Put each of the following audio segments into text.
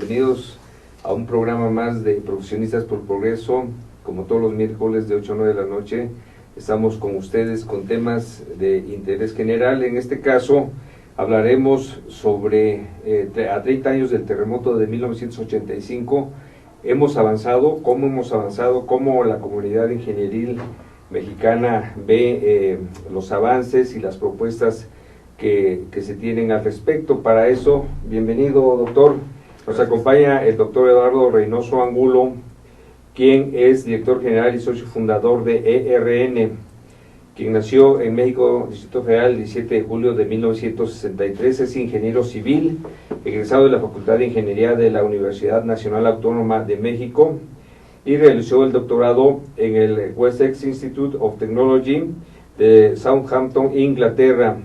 bienvenidos a un programa más de Profesionistas por Progreso. Como todos los miércoles de 8 a 9 de la noche, estamos con ustedes con temas de interés general. En este caso, hablaremos sobre, a 30 años del terremoto de 1985, hemos avanzado, cómo la comunidad ingenieril mexicana ve los avances y las propuestas que se tienen al respecto. Para eso, bienvenido, doctor. Nos acompaña el doctor Eduardo Reynoso Angulo, quien es director general y socio fundador de ERN, quien nació en México, Distrito Federal, el 17 de julio de 1963, es ingeniero civil, egresado de la Facultad de Ingeniería de la Universidad Nacional Autónoma de México, y realizó el doctorado en el Wessex Institute of Technology de Southampton, Inglaterra.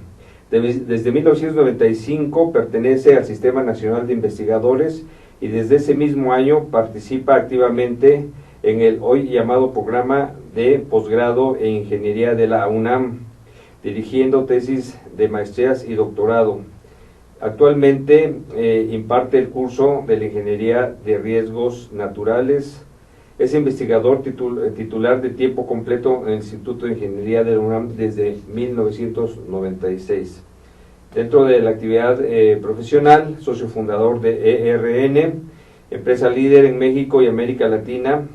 Desde 1995 pertenece al Sistema Nacional de Investigadores y desde ese mismo año participa activamente en el hoy llamado Programa de Posgrado en Ingeniería de la UNAM, dirigiendo tesis de maestrías y doctorado. Actualmente imparte el curso de la Ingeniería de Riesgos Naturales. Es investigador titular de tiempo completo en el Instituto de Ingeniería de la UNAM desde 1996. Dentro de la actividad profesional, socio fundador de ERN, empresa líder en México y América Latina,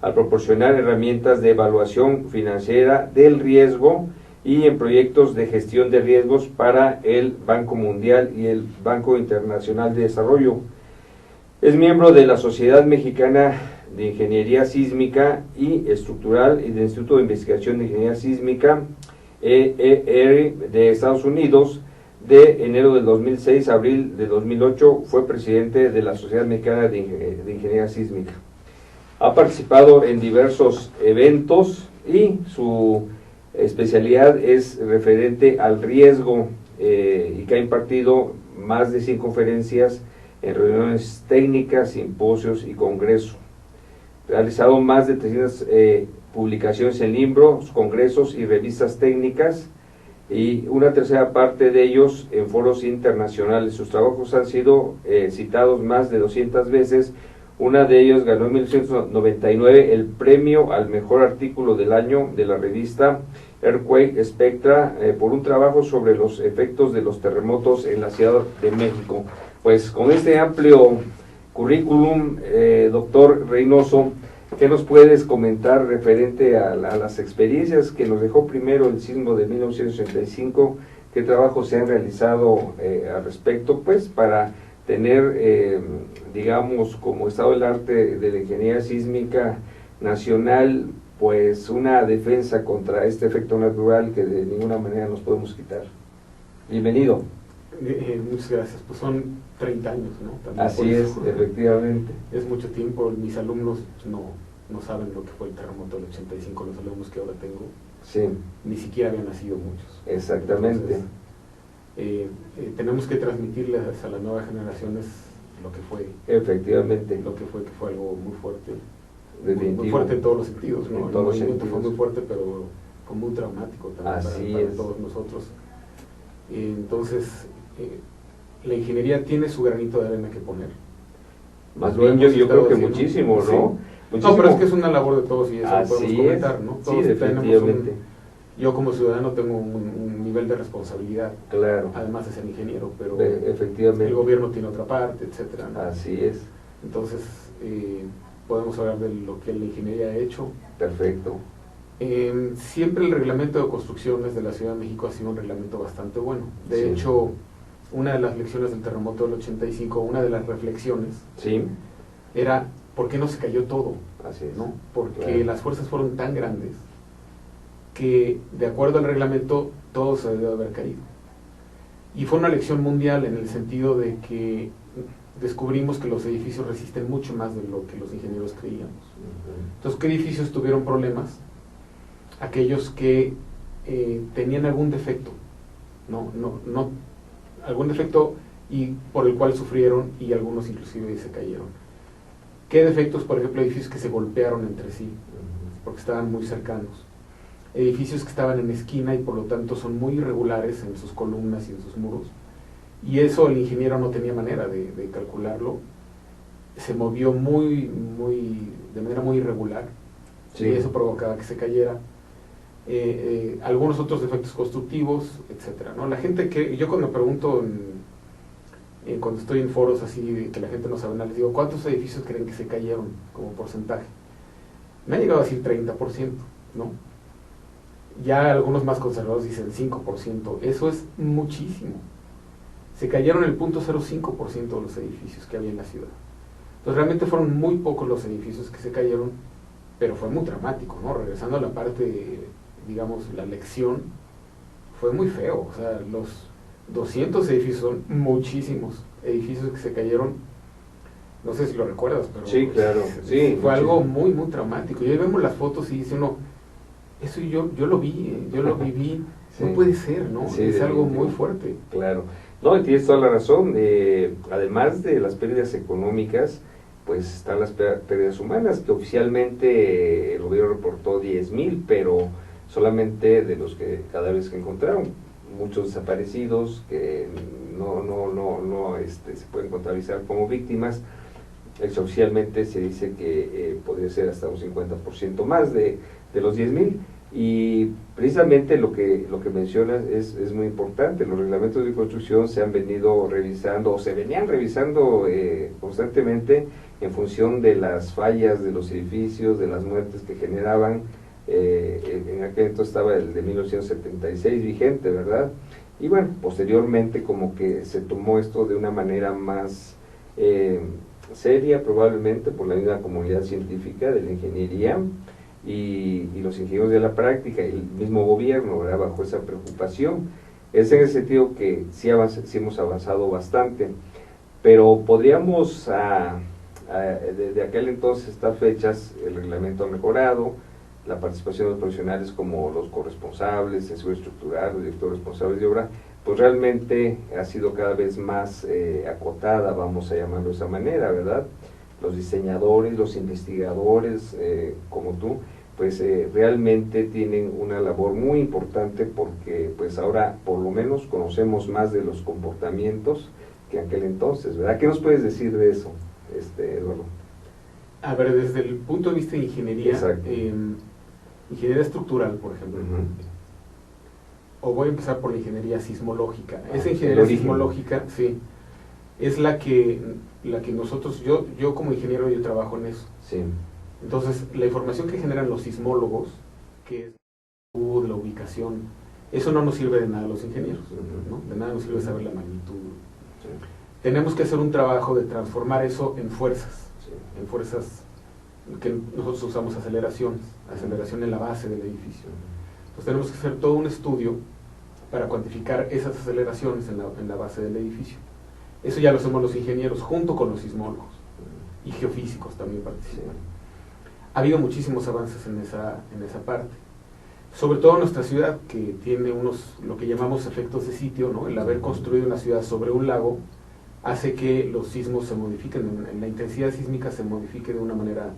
al proporcionar herramientas de evaluación financiera del riesgo y en proyectos de gestión de riesgos para el Banco Mundial y el Banco Internacional de Desarrollo. Es miembro de la Sociedad Mexicana de Ingeniería Sísmica y Estructural y del Instituto de Investigación de Ingeniería Sísmica, EER, de Estados Unidos. De enero del 2006 a abril de 2008 fue presidente de la Sociedad Mexicana de Ingeniería Sísmica. Ha participado en diversos eventos y su especialidad es referente al riesgo y que ha impartido más de 100 conferencias en reuniones técnicas, simposios y congresos. Realizado más de 300 publicaciones en libros, congresos y revistas técnicas, y una tercera parte de ellos en foros internacionales. Sus trabajos han sido citados más de 200 veces. Una de ellos ganó en 1999 el premio al mejor artículo del año de la revista Earthquake Spectra por un trabajo sobre los efectos de los terremotos en la Ciudad de México. Pues con este amplio currículum, doctor Reynoso, ¿qué nos puedes comentar referente a las experiencias que nos dejó primero el sismo de 1985? ¿Qué trabajos se han realizado al respecto, pues, para tener, digamos, como estado del arte de la ingeniería sísmica nacional, pues, una defensa contra este efecto natural que de ninguna manera nos podemos quitar? Bienvenido. Muchas gracias. Pues son 30 años, ¿no? También así es, efectivamente. Es mucho tiempo. Mis alumnos no saben lo que fue el terremoto del 85, los alumnos que ahora tengo. Sí. Ni siquiera habían nacido muchos. Exactamente. Entonces, tenemos que transmitirles a las nuevas generaciones lo que fue. Efectivamente. Lo que fue algo muy fuerte. Definitivo. Muy fuerte en todos los sentidos, ¿no? En todos el movimiento los fue muy fuerte, pero fue muy traumático también para todos nosotros. Entonces, la ingeniería tiene su granito de arena que poner. Más bien, yo creo que muchísimo, ¿no? Sí. Muchísimo. No, pero es que es una labor de todos y eso así podemos comentar, ¿no? Todos sí, definitivamente. Yo como ciudadano tengo un nivel de responsabilidad, claro, además de ser ingeniero, pero efectivamente. El gobierno tiene otra parte, etcétera, ¿no? Así es. Entonces, podemos hablar de lo que la ingeniería ha hecho. Perfecto. Siempre el reglamento de construcciones de la Ciudad de México ha sido un reglamento bastante bueno. De hecho, una de las lecciones del terremoto del 85, una de las reflexiones, era ¿por qué no se cayó todo? Así es. ¿No? Porque las fuerzas fueron tan grandes que, de acuerdo al reglamento, todo se debió haber caído. Y fue una lección mundial en el sentido de que descubrimos que los edificios resisten mucho más de lo que los ingenieros creíamos. Entonces, ¿qué edificios tuvieron problemas? Aquellos que tenían algún defecto, algún defecto y por el cual sufrieron, y algunos inclusive se cayeron. ¿Qué defectos? Por ejemplo, edificios que se golpearon entre sí, porque estaban muy cercanos. Edificios que estaban en esquina y por lo tanto son muy irregulares en sus columnas y en sus muros. y eso el ingeniero no tenía manera de calcularlo. Se movió de manera muy irregular, Sí. y eso provocaba que se cayera. Algunos otros defectos constructivos, etcétera, ¿no? La gente yo cuando pregunto cuando estoy en foros así que la gente no sabe nada, les digo, ¿cuántos edificios creen que se cayeron como porcentaje? Me han llegado a decir 30%, ¿no? Ya algunos más conservadores dicen 5%. Eso es muchísimo. Se cayeron el 0.05% de los edificios que había en la ciudad. Entonces realmente fueron muy pocos los edificios que se cayeron, pero fue muy dramático, ¿no? Regresando a la parte, digamos, la lección, fue muy feo. O sea, los 200 edificios son muchísimos edificios que se cayeron. No sé si lo recuerdas, pero Sí, claro. Sí, fue algo muchísimo. muy, muy traumático. Y ahí vemos las fotos y dice uno, eso yo lo vi, yo lo viví, Sí. no puede ser, ¿no? Sí, es algo muy definitivo. fuerte. Claro. No, y tienes toda la razón. Además de las pérdidas económicas, pues están las pérdidas humanas, que oficialmente el gobierno reportó 10,000, pero solamente de los cadáveres que encontraron. Muchos desaparecidos que no se pueden contabilizar como víctimas. Extraoficialmente se dice que podría ser hasta un 50% más de los 10,000. Y precisamente lo que mencionas es muy importante. Los reglamentos de construcción se han venido revisando, o se venían revisando constantemente en función de las fallas de los edificios, de las muertes que generaban. En aquel entonces estaba el de 1976 vigente, ¿verdad? Y bueno, posteriormente como que se tomó esto de una manera más seria, probablemente por la misma comunidad científica de la ingeniería, y los ingenieros de la práctica y el mismo gobierno, ¿verdad?, bajo esa preocupación. Es en el sentido que sí hemos avanzado bastante, pero podríamos, desde aquel entonces, estas fechas, el reglamento ha mejorado, la participación de los profesionales como los corresponsables, el seguro estructural, los directores responsables de obra, pues realmente ha sido cada vez más acotada, vamos a llamarlo de esa manera, ¿verdad? Los diseñadores, los investigadores, como tú, pues realmente tienen una labor muy importante, porque pues ahora por lo menos conocemos más de los comportamientos que en aquel entonces, ¿verdad? ¿Qué nos puedes decir de eso, Eduardo? A ver, desde el punto de vista de ingeniería, ingeniería estructural, por ejemplo, o voy a empezar por la ingeniería sismológica. Esa ingeniería sismológica, sí, es la que nosotros, yo como ingeniero, yo trabajo en eso. Sí. Entonces, la información que generan los sismólogos, que es de la ubicación, eso no nos sirve de nada a los ingenieros, ¿no? De nada nos sirve saber la magnitud. Sí. Tenemos que hacer un trabajo de transformar eso en fuerzas, Sí. en fuerzas que nosotros usamos aceleración en la base del edificio. Entonces tenemos que hacer todo un estudio para cuantificar esas aceleraciones en la base del edificio. Eso ya lo hacemos los ingenieros junto con los sismólogos, y geofísicos también participan. Ha habido muchísimos avances en esa parte, sobre todo en nuestra ciudad, que tiene lo que llamamos efectos de sitio, ¿no? El haber construido una ciudad sobre un lago hace que los sismos se modifiquen, en la intensidad sísmica se modifique de una manera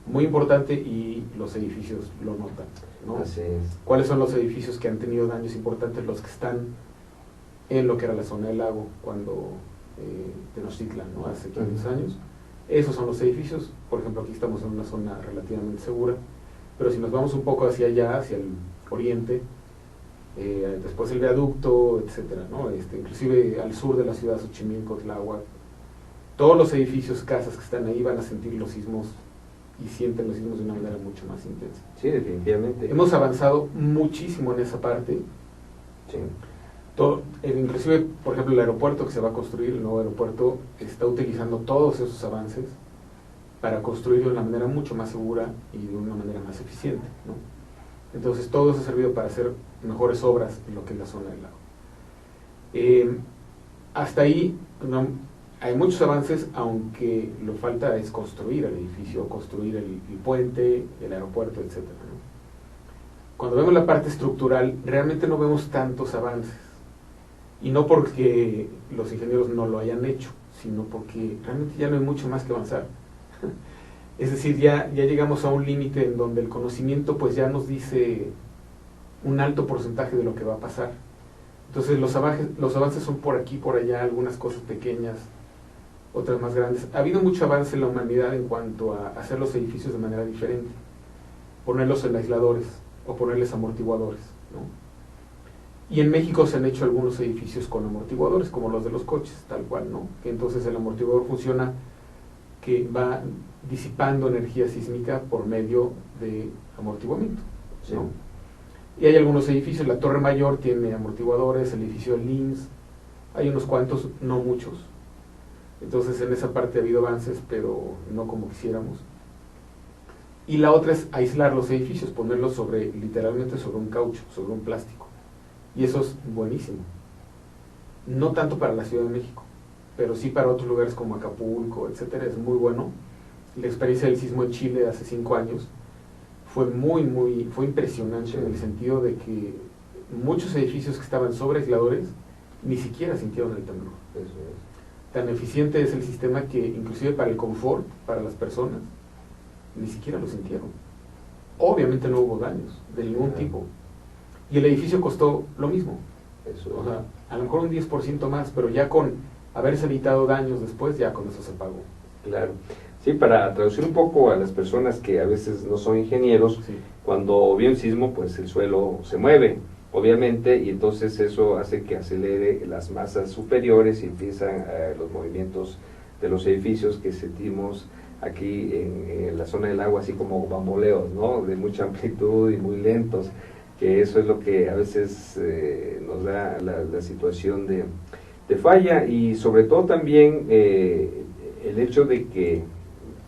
muy importante, y los edificios lo notan, ¿no? Así es. ¿Cuáles son los edificios que han tenido daños importantes? Los que están en lo que era la zona del lago cuando Tenochtitlan, ¿no? Hace 500 años. Esos son los edificios. Por ejemplo, aquí estamos en una zona relativamente segura, pero si nos vamos un poco hacia allá, hacia el oriente, después el viaducto, etcétera, ¿no? Inclusive al sur de la ciudad, Xochimilco, Tláhuac, todos los edificios, casas que están ahí van a sentir los sismos, y sienten los sismos de una manera mucho más intensa. Sí, definitivamente. Hemos avanzado muchísimo en esa parte. Sí. Inclusive, por ejemplo, el aeropuerto que se va a construir, el nuevo aeropuerto, está utilizando todos esos avances para construirlo de una manera mucho más segura y de una manera más eficiente, ¿no? Entonces todo eso ha servido para hacer mejores obras en lo que es la zona del lago. Hasta ahí no, hay muchos avances, aunque lo falta es construir el edificio, construir el puente, el aeropuerto, etc., ¿no? Cuando vemos la parte estructural, realmente no vemos tantos avances. Y no porque los ingenieros no lo hayan hecho, sino porque realmente ya no hay mucho más que avanzar. Es decir, ya llegamos a un límite en donde el conocimiento pues ya nos dice un alto porcentaje de lo que va a pasar. Entonces los avances son por aquí, por allá, algunas cosas pequeñas, otras más grandes. Ha habido mucho avance en la humanidad en cuanto a hacer los edificios de manera diferente, ponerlos en aisladores o ponerles amortiguadores, ¿no? Y en México se han hecho algunos edificios con amortiguadores, como los de los coches, tal cual, ¿no? Que entonces el amortiguador funciona que va disipando energía sísmica por medio de amortiguamiento, ¿no? Sí. Y hay algunos edificios, la Torre Mayor tiene amortiguadores, el edificio del IMSS, hay unos cuantos, no muchos. Entonces en esa parte ha habido avances, pero no como quisiéramos. Y la otra es aislar los edificios, ponerlos literalmente sobre un caucho, sobre un plástico. Y eso es buenísimo. No tanto para la Ciudad de México, pero sí para otros lugares como Acapulco, etcétera, es muy bueno. La experiencia del sismo en Chile hace 5 años fue fue impresionante, en el sentido de que muchos edificios que estaban sobre aisladores ni siquiera sintieron el temblor. Eso es. Tan eficiente es el sistema que inclusive para el confort, para las personas, ni siquiera lo sintieron. Obviamente no hubo daños de ningún tipo. Y el edificio costó lo mismo. Eso es. O sea, a lo mejor un 10% más, pero ya con haberse evitado daños después, ya con eso se pagó. Claro. Sí, para traducir un poco a las personas que a veces no son ingenieros, Sí. Cuando viene un sismo, pues el suelo se mueve, obviamente, y entonces eso hace que acelere las masas superiores y empiezan los movimientos de los edificios que sentimos aquí en la zona del agua, así como bamboleos, ¿no? De mucha amplitud y muy lentos, que eso es lo que a veces nos da la situación de falla, y sobre todo también el hecho de que,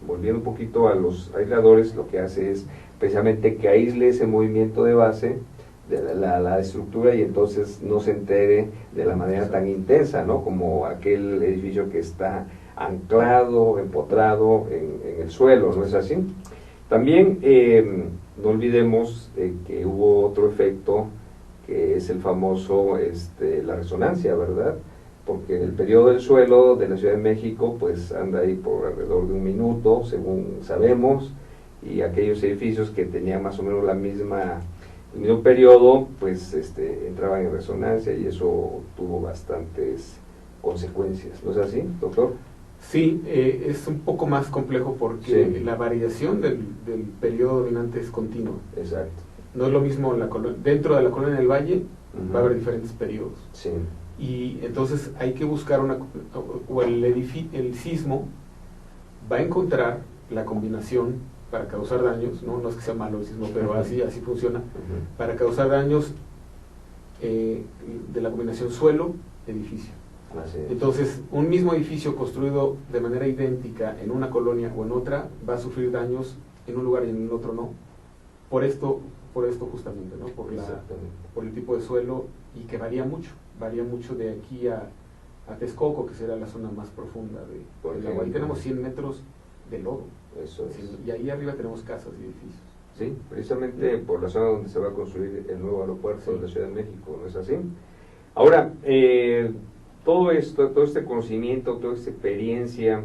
volviendo un poquito a los aisladores, lo que hace es precisamente que aísle ese movimiento de base de la estructura, y entonces no se entere de la manera tan intensa, ¿no? Como aquel edificio que está anclado, empotrado en el suelo, ¿no es así? También no olvidemos que hubo otro efecto, que es el famoso la resonancia, ¿verdad? Porque el periodo del suelo de la Ciudad de México pues anda ahí por alrededor de 1 minuto, según sabemos, y aquellos edificios que tenían más o menos el mismo periodo, pues entraban en resonancia, y eso tuvo bastantes consecuencias, ¿no es así, doctor? Sí, es un poco más complejo porque Sí. la variación del periodo dominante es continua. Exacto. No es lo mismo dentro de la colonia del Valle, Uh-huh. va a haber diferentes periodos. Sí. Y entonces hay que buscar el sismo va a encontrar la combinación para causar daños, no es que sea malo el sismo, pero así funciona, Uh-huh. para causar daños de la combinación suelo-edificio. Así es. Entonces, un mismo edificio construido de manera idéntica en una colonia o en otra va a sufrir daños en un lugar y en el otro no. Por esto justamente, ¿no? Por el tipo de suelo, y que varía mucho de aquí a Texcoco, que será la zona más profunda del agua. Ahí tenemos 100 metros de lodo. Eso es. Y ahí arriba tenemos casas y edificios. Sí, precisamente por la zona donde se va a construir el nuevo aeropuerto de la Ciudad de México, ¿no es así? Ahora, todo este conocimiento, toda esta experiencia,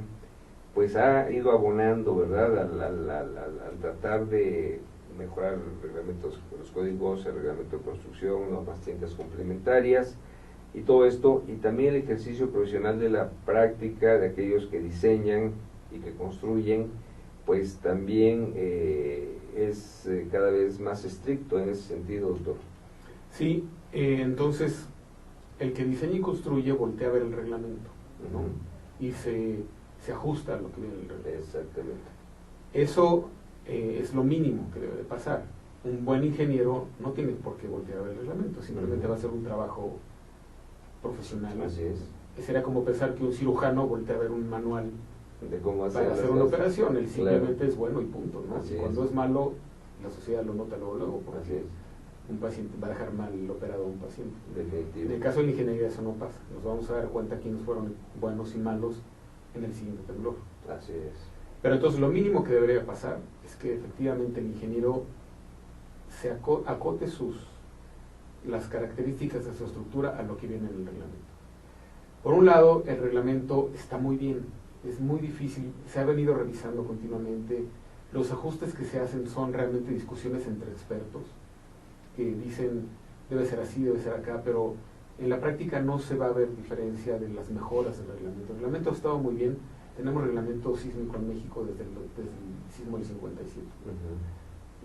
pues ha ido abonando, ¿verdad?, al tratar de mejorar los códigos, el reglamento de construcción, normas técnicas complementarias y todo esto, y también el ejercicio profesional de la práctica de aquellos que diseñan y que construyen, pues también es cada vez más estricto en ese sentido, doctor. Sí, entonces el que diseña y construye voltea a ver el reglamento, ¿no? Uh-huh. Y se ajusta a lo que viene en el reglamento. Exactamente. Eso es lo mínimo que debe de pasar. Un buen ingeniero no tiene por qué voltear a ver el reglamento, simplemente Uh-huh. va a hacer un trabajo profesional. Así es. Sería como pensar que un cirujano voltea a ver un manual De cómo para hacer una operación. Él simplemente claro. es bueno y punto, ¿no? Así Cuando es. es malo, la sociedad lo nota luego, Así porque es. un paciente va a dejar mal operado a un paciente. Definitivo. En el caso de la ingeniería eso no pasa. Nos vamos a dar cuenta quiénes fueron buenos y malos en el siguiente temblor. Así es. Pero entonces lo mínimo que debería pasar es que efectivamente el ingeniero se acote las características de su estructura a lo que viene en el reglamento. Por un lado, el reglamento está muy bien, es muy difícil, se ha venido revisando continuamente. Los ajustes que se hacen son realmente discusiones entre expertos que dicen debe ser así, debe ser acá, pero en la práctica no se va a ver diferencia de las mejoras del reglamento. El reglamento ha estado muy bien, tenemos reglamento sísmico en México desde el sismo del 57.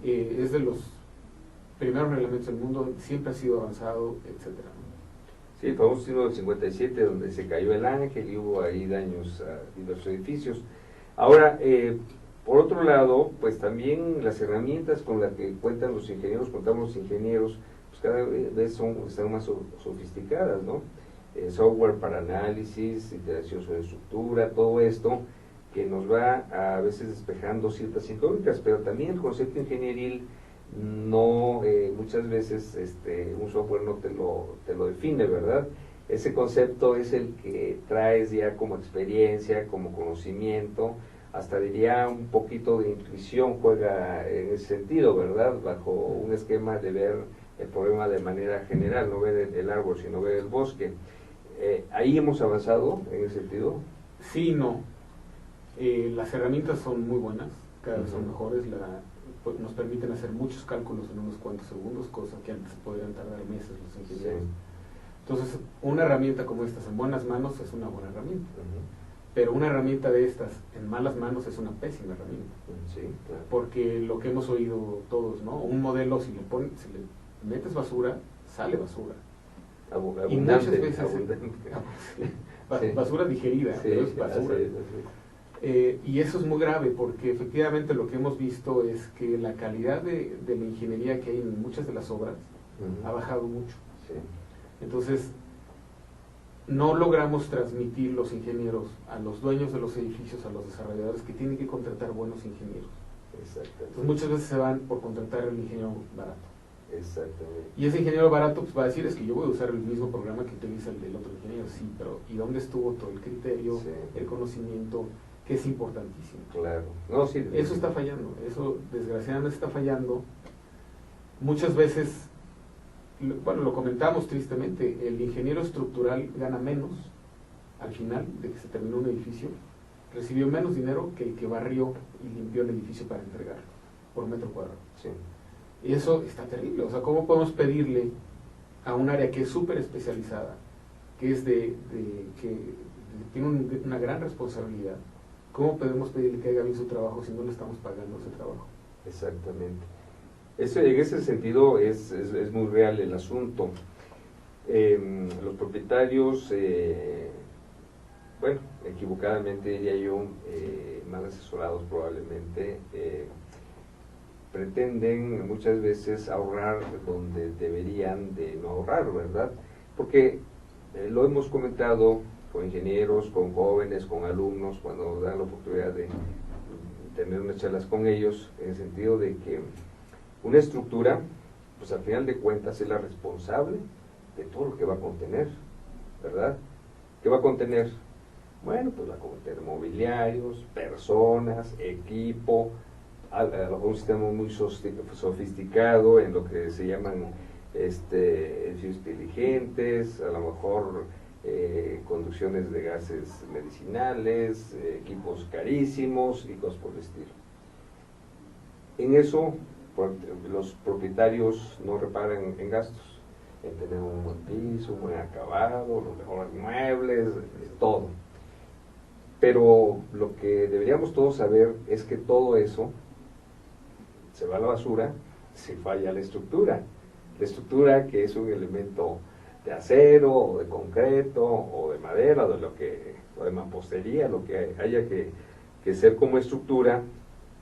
Es de los primeros reglamentos del mundo, siempre ha sido avanzado, etcétera. Sí, el famoso sismo del 57, donde se cayó el Ángel y hubo ahí daños a diversos edificios. Ahora, por otro lado, pues también las herramientas con las que cuentan los ingenieros, contamos los ingenieros, pues cada vez están más sofisticadas, ¿no? Software para análisis, iteración sobre estructura, todo esto que nos va a veces despejando ciertas incógnitas, pero también el concepto ingenieril no, muchas veces un software no te lo define, ¿verdad? Ese concepto es el que traes ya como experiencia, como conocimiento, hasta diría un poquito de intuición juega en ese sentido, ¿verdad? Bajo un esquema de ver el problema de manera general, no ver el árbol, sino ver el bosque. ¿Ahí hemos avanzado en ese sentido? Sí, no. Las herramientas son muy buenas, cada vez son mejores, nos permiten hacer muchos cálculos en unos cuantos segundos, cosa que antes podrían tardar meses los ingenieros. Sí. Entonces, una herramienta como estas en buenas manos es una buena herramienta. Pero una herramienta de estas en malas manos es una pésima herramienta. Sí, claro. Porque lo que hemos oído todos, ¿no? Un modelo, si le metes basura, sale basura. Abundante, y muchas veces sí. Basura digerida, Sí, pero es basura. Y eso es muy grave porque efectivamente lo que hemos visto es que la calidad de la ingeniería que hay en muchas de las obras ha bajado mucho. Sí. Entonces, no logramos transmitir los ingenieros a los dueños de los edificios, a los desarrolladores, que tienen que contratar buenos ingenieros. Exactamente. Entonces, muchas veces se van por contratar al ingeniero barato. Exactamente. Y ese ingeniero barato pues va a decir, es que yo voy a usar el mismo programa que utiliza el del otro ingeniero. Sí, pero ¿y dónde estuvo todo el criterio, el conocimiento, que es importantísimo? Claro. No, sí, eso está fallando, eso desgraciadamente está fallando. Muchas veces, bueno, lo comentamos tristemente, el ingeniero estructural gana menos al final de que se terminó un edificio, recibió menos dinero que el que barrió y limpió el edificio para entregarlo por metro cuadrado. Sí. Y eso está terrible. O sea, ¿cómo podemos pedirle a un área que es súper especializada, que es que tiene una gran responsabilidad, cómo podemos pedirle que haga bien su trabajo si no le estamos pagando ese trabajo? Exactamente. En ese sentido es muy real el asunto. Los propietarios, bueno, equivocadamente diría yo, mal asesorados probablemente, pretenden muchas veces ahorrar donde deberían de no ahorrar, ¿verdad? Porque lo hemos comentado con ingenieros, con jóvenes, con alumnos, cuando nos dan la oportunidad de tener unas charlas con ellos, en el sentido de que una estructura, pues al final de cuentas es la responsable de todo lo que va a contener, ¿verdad? ¿Qué va a contener? Bueno, pues va a contener mobiliarios, personas, equipo, a lo mejor un sistema muy sofisticado en lo que se llaman edificios inteligentes, a lo mejor conducciones de gases medicinales, equipos carísimos y cosas por el estilo. En eso los propietarios no reparan en gastos, en tener un buen piso, un buen acabado, los mejores muebles, todo. Pero lo que deberíamos todos saber es que todo eso se va a la basura si falla la estructura. La estructura, que es un elemento de acero, o de concreto, o de madera, o de mampostería, lo que haya que ser como estructura,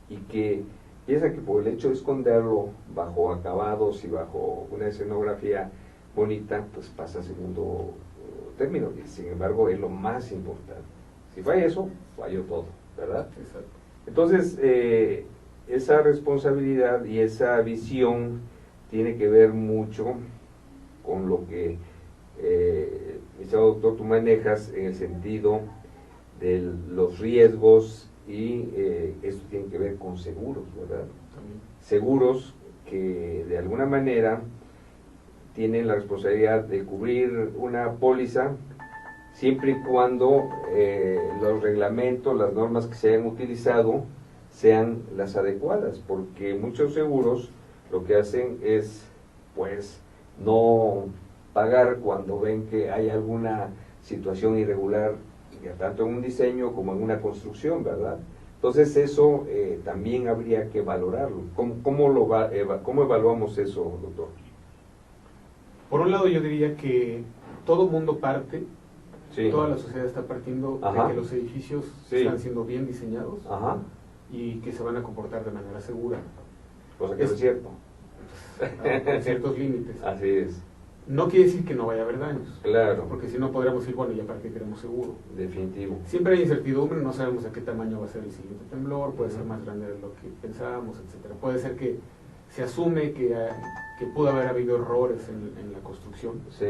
y que piensa que por el hecho de esconderlo bajo acabados y bajo una escenografía bonita, pues pasa a segundo término, y sin embargo es lo más importante. Si falla eso, falló todo, ¿verdad? Exacto. Entonces, esa responsabilidad y esa visión tiene que ver mucho con lo que, mi estimado doctor, tú manejas en el sentido de los riesgos, y esto tiene que ver con seguros, ¿verdad? También. Seguros que de alguna manera tienen la responsabilidad de cubrir una póliza siempre y cuando los reglamentos, las normas que se hayan utilizado sean las adecuadas, porque muchos seguros lo que hacen es, pues, no pagar cuando ven que hay alguna situación irregular, ya tanto en un diseño como en una construcción, ¿verdad? Entonces eso también habría que valorarlo. ¿Cómo evaluamos eso, doctor? Por un lado yo diría que todo mundo parte, Sí. toda la sociedad está partiendo Ajá. de que los edificios Sí. están siendo bien diseñados Ajá. y que se van a comportar de manera segura, Cosa que no es cierto. con ciertos límites. Así es. No quiere decir que no vaya a haber daños, Claro. porque si no podríamos decir, bueno, ya para qué queremos seguro. Definitivo. Siempre hay incertidumbre, no sabemos a qué tamaño va a ser el siguiente temblor, puede ser más grande de lo que pensábamos, etcétera. Puede ser que se asume que pudo haber habido errores en la construcción, Sí,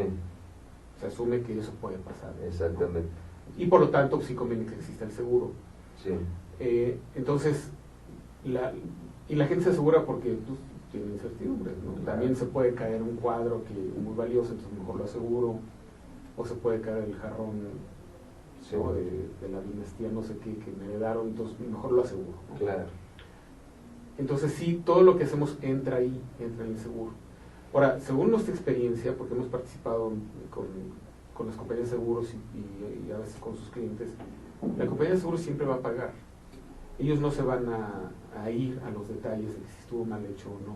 se asume que eso puede pasar, ¿no? exactamente. Y por lo tanto sí conviene que exista el seguro. Sí. Entonces, la gente se asegura porque pues, tiene incertidumbres, ¿no? Claro. También se puede caer un cuadro que muy valioso, entonces mejor lo aseguro, o se puede caer el jarrón, Sí. ¿no? de la dinastía no sé qué que me heredaron, entonces mejor lo aseguro, ¿no? Claro. Entonces sí, todo lo que hacemos entra ahí, entra en el seguro. Ahora, según nuestra experiencia, porque hemos participado con las compañías de seguros y a veces con sus clientes, la compañía de seguros siempre va a pagar. Ellos no se van a ir a los detalles de si estuvo mal hecho o no.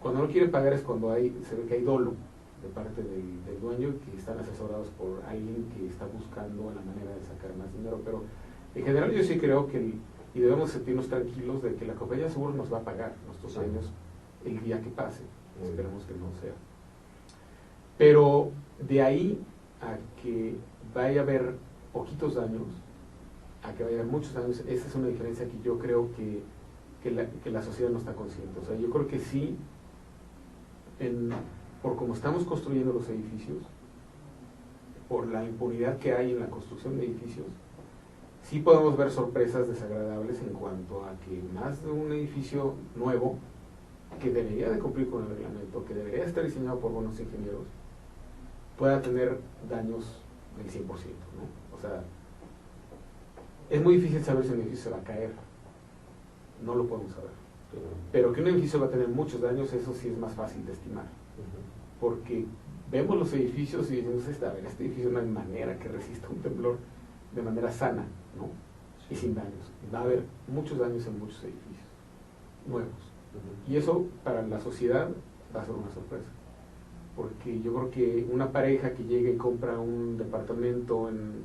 Cuando no quieren pagar es cuando se ve que hay dolo de parte del dueño y que están asesorados por alguien que está buscando la manera de sacar más dinero. Pero en general yo sí creo que y debemos sentirnos tranquilos de que la compañía de seguros nos va a pagar nuestros daños el día que pase. Esperemos que no sea. Pero de ahí a que vaya a haber poquitos daños, a que vaya a haber muchos daños, esa es una diferencia que yo creo que la sociedad no está consciente. O sea, yo creo que sí, por cómo estamos construyendo los edificios, por la impunidad que hay en la construcción de edificios, sí podemos ver sorpresas desagradables en cuanto a que más de un edificio nuevo, que debería de cumplir con el reglamento, que debería estar diseñado por buenos ingenieros, pueda tener daños del 100%, ¿no? O sea, es muy difícil saber si un edificio se va a caer, no lo podemos saber. Pero que un edificio va a tener muchos daños, eso sí es más fácil de estimar. Porque vemos los edificios y decimos, a ver, este edificio no hay manera que resista un temblor de manera sana, ¿no? Y sin daños. Va a haber muchos daños en muchos edificios nuevos. Y eso para la sociedad va a ser una sorpresa. Porque yo creo que una pareja que llega y compra un departamento en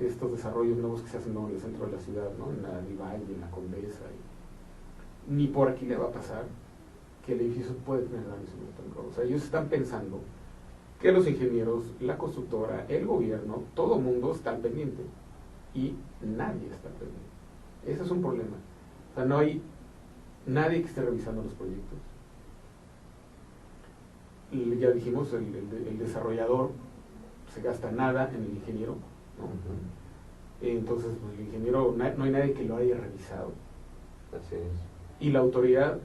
estos desarrollos nuevos que se hacen en el centro de la ciudad, ¿no? En la Valle, en la Condesa, ni por aquí le va a pasar que el edificio puede tener daños en el temblor. O sea, ellos están pensando que los ingenieros, la constructora, el gobierno, todo el mundo está al pendiente y nadie está al pendiente. Ese es un problema. O sea, no hay nadie que esté revisando los proyectos. Ya dijimos, el desarrollador se gasta nada en el ingeniero, ¿no? Entonces, pues, el ingeniero, no hay nadie que lo haya revisado. Así es. Y la autoridad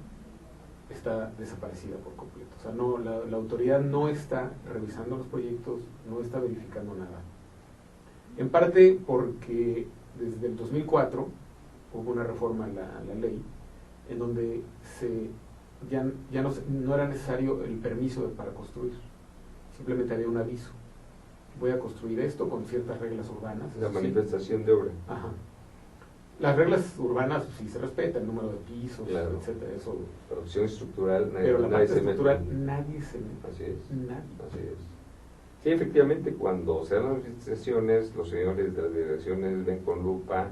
está desaparecida por completo. O sea, no, la autoridad no está revisando los proyectos, no está verificando nada. En parte porque desde el 2004 hubo una reforma a la ley en donde ya no era necesario el permiso para construir, simplemente había un aviso. Voy a construir esto con ciertas reglas urbanas. La manifestación de obra. Ajá. Las reglas urbanas sí se respetan, el número de pisos, claro, etcétera, eso. Producción estructural, pero la parte estructural mete. Nadie se mete. Así es. Nadie. Así es. Sí, efectivamente, cuando se dan las licitaciones, los señores de las delegaciones ven con lupa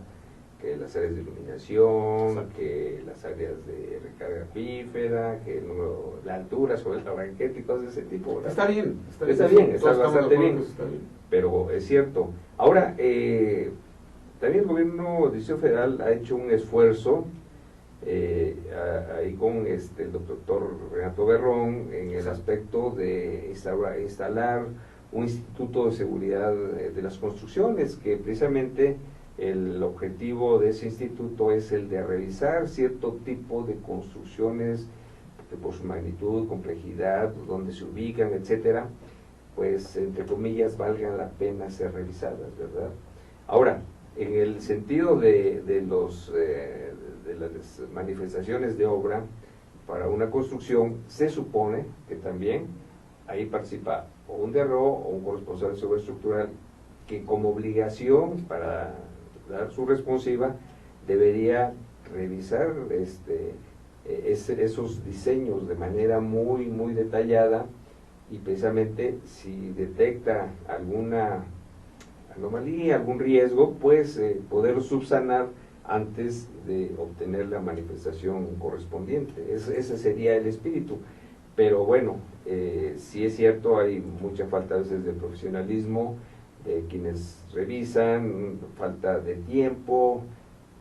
que las áreas de iluminación, exacto, que las áreas de recarga pífera, que el número, la altura sobre la banqueta y cosas de ese tipo, ¿verdad? Está bien, está bastante bien, está bien. Pero es cierto. Ahora, también el gobierno del Distrito Federal ha hecho un esfuerzo ahí con el doctor Renato Berrón en el aspecto de instalar un instituto de seguridad de las construcciones, que precisamente el objetivo de ese instituto es el de revisar cierto tipo de construcciones por su magnitud, complejidad, donde se ubican, etcétera, pues entre comillas valgan la pena ser revisadas, ¿verdad? Ahora, en el sentido de las manifestaciones de obra para una construcción, se supone que también ahí participa o un DRO o un corresponsal de seguridad estructural que como obligación para dar su responsiva debería revisar esos diseños de manera muy muy detallada, y precisamente si detecta alguna anomalía, algún riesgo, pues poder subsanar antes de obtener la manifestación correspondiente. Ese sería el espíritu. Pero bueno, sí es cierto, hay mucha falta a veces de profesionalismo de quienes revisan, falta de tiempo,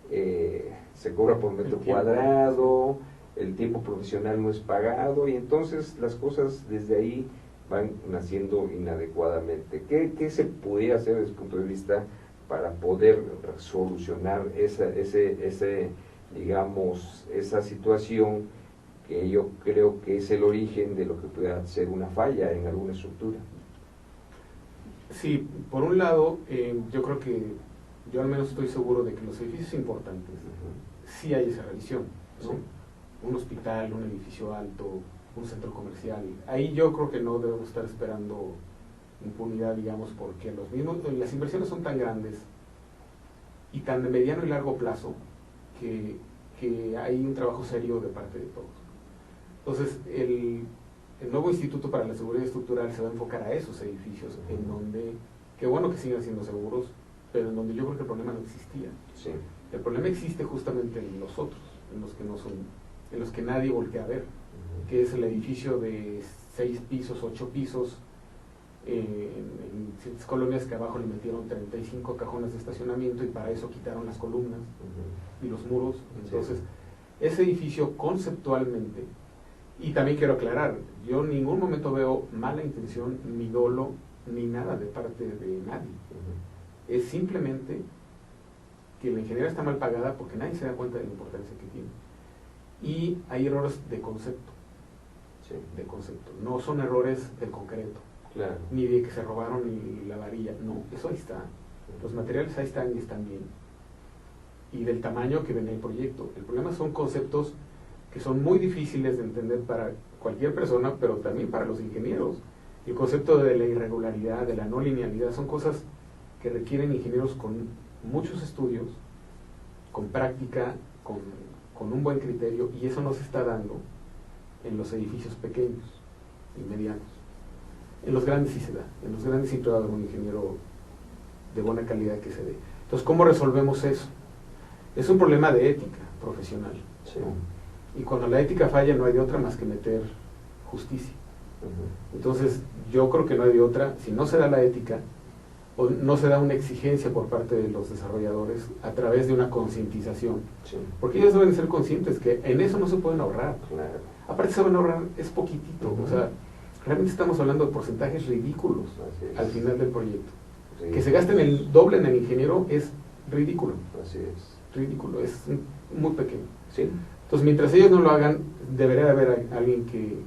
se cobra por metro cuadrado, el tiempo profesional no es pagado, y entonces las cosas desde ahí van naciendo inadecuadamente. ¿Qué se pudiera hacer desde el punto de vista para poder solucionar digamos, esa situación que yo creo que es el origen de lo que pueda ser una falla en alguna estructura? Sí, por un lado, yo creo que, yo al menos estoy seguro de que los edificios importantes, sí hay esa revisión, ¿no? Sí. Un hospital, un edificio alto, un centro comercial, ahí yo creo que no debemos estar esperando impunidad, digamos, porque las inversiones son tan grandes y tan de mediano y largo plazo que hay un trabajo serio de parte de todos. Entonces, el nuevo Instituto para la Seguridad Estructural se va a enfocar a esos edificios en donde, qué bueno que sigan siendo seguros, pero en donde yo creo que el problema no existía. Sí. El problema existe justamente en los otros, en los que no son, en los que nadie voltea a ver, que es el edificio de 6 pisos, 8 pisos, en ciertas colonias que abajo le metieron 35 cajones de estacionamiento y para eso quitaron las columnas y los muros. Entonces, ese edificio conceptualmente, y también quiero aclarar, yo en ningún momento veo mala intención, ni dolo, ni nada de parte de nadie. Es simplemente que la ingeniería está mal pagada porque nadie se da cuenta de la importancia que tiene. Y hay errores de concepto. Sí. De concepto. No son errores del concreto. Claro. Ni de que se robaron ni la varilla. No, eso ahí está. Los materiales ahí están y están bien. Y del tamaño que venía el proyecto. El problema son conceptos que son muy difíciles de entender para cualquier persona, pero también para los ingenieros. El concepto de la irregularidad, de la no linealidad, son cosas que requieren ingenieros con muchos estudios, con práctica, con un buen criterio, y eso no se está dando en los edificios pequeños y medianos. En los grandes sí se da, en los grandes sí puede haber un ingeniero de buena calidad que se dé. Entonces, ¿cómo resolvemos eso? Es un problema de ética profesional. Sí. ¿No? Y cuando la ética falla no hay de otra más que meter justicia. Entonces, yo creo que no hay de otra, si no se da la ética, o no se da una exigencia por parte de los desarrolladores a través de una concientización. Sí. Porque ellos deben ser conscientes que en eso no se pueden ahorrar. Claro. Aparte se van a ahorrar, es poquitito. O sea, realmente estamos hablando de porcentajes ridículos al final del proyecto. Sí. Que se gasten el doble en el ingeniero es ridículo. Así es. Ridículo, es muy pequeño. Sí. Entonces, mientras ellos no lo hagan, debería de haber alguien que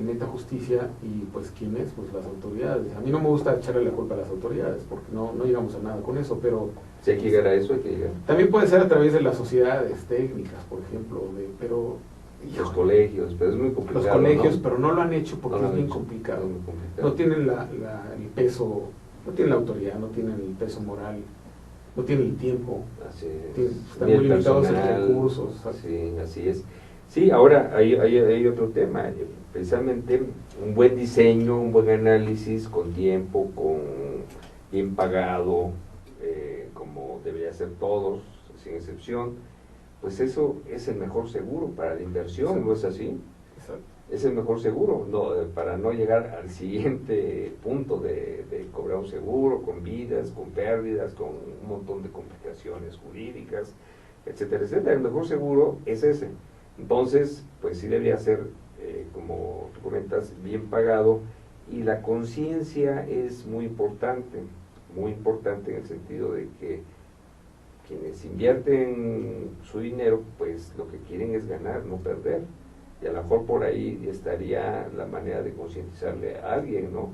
meta justicia, y pues, ¿quién es? Pues las autoridades. A mí no me gusta echarle la culpa a las autoridades, porque no llegamos a nada con eso, pero... Si hay que llegar a eso, hay que llegar. También puede ser a través de las sociedades técnicas, por ejemplo, pero... Los colegios, pero es muy complicado. Los colegios, ¿no? Pero no lo han hecho porque es bien complicado. No tienen el peso, no tienen la autoridad, no tienen el peso moral, no tienen el tiempo. Así es. Están muy limitados en recursos. Sí, así es. Sí, ahora hay otro tema, precisamente un buen diseño, un buen análisis con tiempo, bien pagado, como debería ser todos, sin excepción, pues eso es el mejor seguro para la inversión. Exacto. ¿No es así? Exacto. Es el mejor seguro, para no llegar al siguiente punto de cobrar un seguro, con vidas, con pérdidas, con un montón de complicaciones jurídicas, etcétera, etcétera. El mejor seguro es ese. Entonces, pues sí debería ser, como tú comentas, bien pagado, y la conciencia es muy importante en el sentido de que quienes invierten su dinero, pues lo que quieren es ganar, no perder. Y a lo mejor por ahí estaría la manera de concientizarle a alguien, ¿no?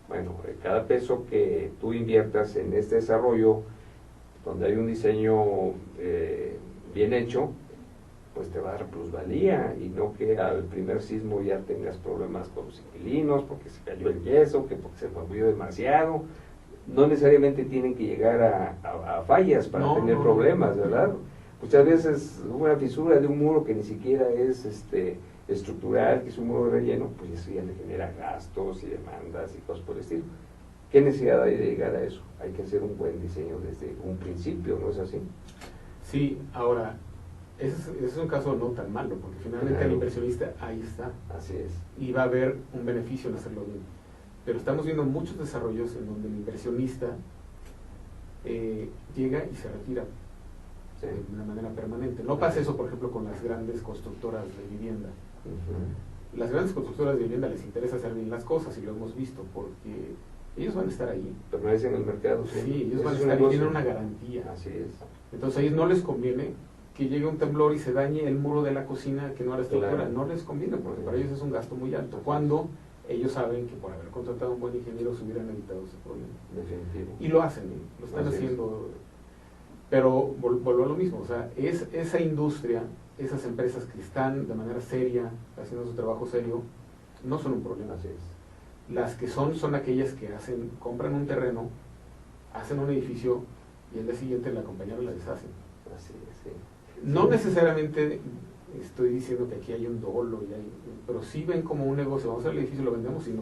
Bueno, cada peso que tú inviertas en este desarrollo, donde hay un diseño bien hecho, pues te va a dar plusvalía y no que al primer sismo ya tengas problemas con los inquilinos porque se cayó el yeso, que porque se movió demasiado. No necesariamente tienen que llegar a fallas para tener problemas, ¿verdad? Muchas veces una fisura de un muro que ni siquiera es estructural, que es un muro de relleno, pues eso ya le genera gastos y demandas y cosas por el estilo. ¿Qué necesidad hay de llegar a eso? Hay que hacer un buen diseño desde un principio, ¿no es así? Sí, ahora, ese es un caso no tan malo, porque finalmente el inversionista ahí está. Así es. Y va a haber un beneficio en hacerlo bien. Pero estamos viendo muchos desarrollos en donde el inversionista llega y se retira de una manera permanente. No pasa eso, por ejemplo, con las grandes constructoras de vivienda. Las grandes constructoras de vivienda les interesa hacer bien las cosas y lo hemos visto porque ellos van a estar ahí. Permanecen en el mercado. Sí, ellos van a estar y tienen una garantía. Así es. Entonces a ellos no les conviene que llegue un temblor y se dañe el muro de la cocina que no era estructura. Claro. No les conviene porque para ellos es un gasto muy alto. Cuando ellos saben que por haber contratado a un buen ingeniero se hubieran evitado ese problema. Definitivo. Y lo hacen, lo están haciendo. Pero vuelvo a lo mismo, o sea, es esa industria, esas empresas que están de manera seria, haciendo su trabajo serio, no son un problema. Así es. Las que son aquellas que compran un terreno, hacen un edificio y al día siguiente la compañía la deshacen. Así es, sí. No necesariamente estoy diciendo que aquí hay un dolo, pero sí ven como un negocio, vamos a hacer el edificio, lo vendemos y